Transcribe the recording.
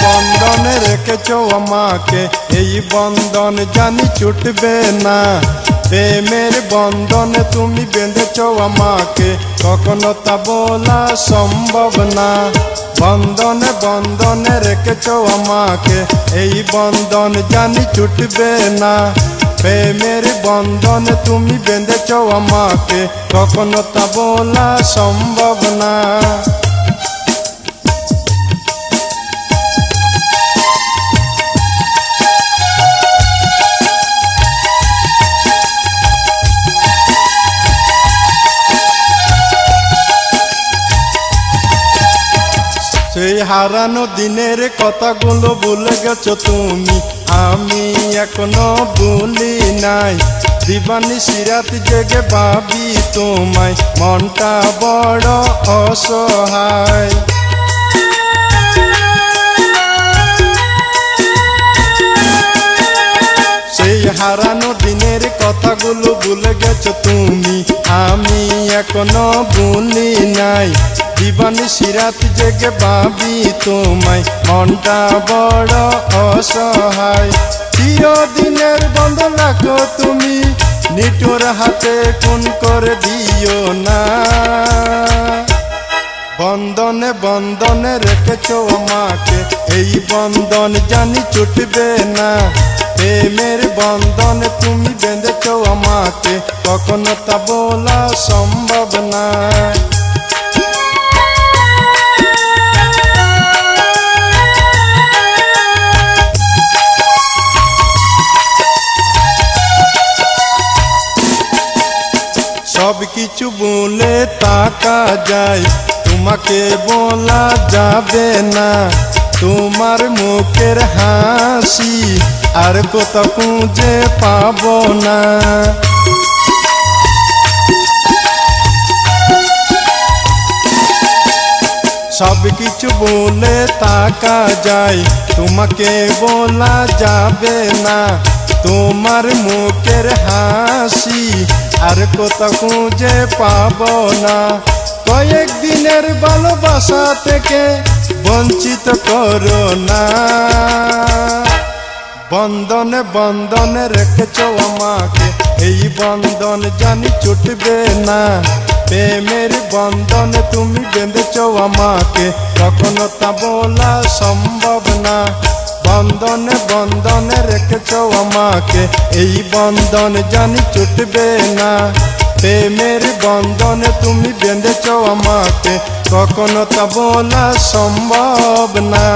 বন্ধনে রেখেছো আমাকে, এই বন্ধন জানি ছুটবে না। প্রেমের বন্ধনে তুমি বেঁধেছো আমাকে, কখনো তা বলা সম্ভব না। বন্ধনে বন্ধনে রেখেছো আমাকে, এই বন্ধন জানি ছুটবে না। প্রেমের বন্ধনে তুমি বেঁধেছো আমাকে, কখনো তা বলা সম্ভব না। সেই হারানো দিনের কথাগুলো ভুলে গেছো তুমি, আমি এখনো ভুলি নাই। দিবানিশি রাত জেগে ভাবি তোমায়, মনটা বড় অসহায়। সেই হারানো দিনের কথাগুলো ভুলে গেছো তুমি, আমি এখনো ভুলি নাই। দিবানিশি রাত জেগে ভাবি তোমায়, মনটা বড় অসহায়। চিরদিনের বন্ধন রাখো তুমি, নিঠুর হাতে খুন করে দিও না। বন্ধনে বন্ধনে রেখেছো আমাকে, এই বন্ধন জানি ছুটবে না। প্রেমের বন্ধনে তুমি বেঁধেছো আমাকে, কখনো তা বলা সম্ভব না। সব কিছু বলে থাকা যায়, তোমাকে বলা যাবে না। তোমার মুখের হাসি আর কোথাও খুঁজে পাবো না। সব কিছু বলে থাকা যায়, তোমাকে বলা যাবে না। তোমার মুখের হাসি আর কোথাও খুঁজে পাবো না। কয়েক দিনের ভালোবাসা থেকে বঞ্চিত করো না। বন্ধনে বন্ধনে রেখেছো আমাকে, এই বন্ধন জানি ছুটবে না। প্রেমের বন্ধনে তুমি বেঁধেছো আমাকে, কখনো তা বলা সম্ভব না। বন্ধনে বন্ধনে রেখেছো আমাকে, এই বন্ধন জানি ছুটবে না। প্রেমের বন্ধনে তুমি বেঁধেছো আমাকে, কখনো তা বলা সম্ভব না।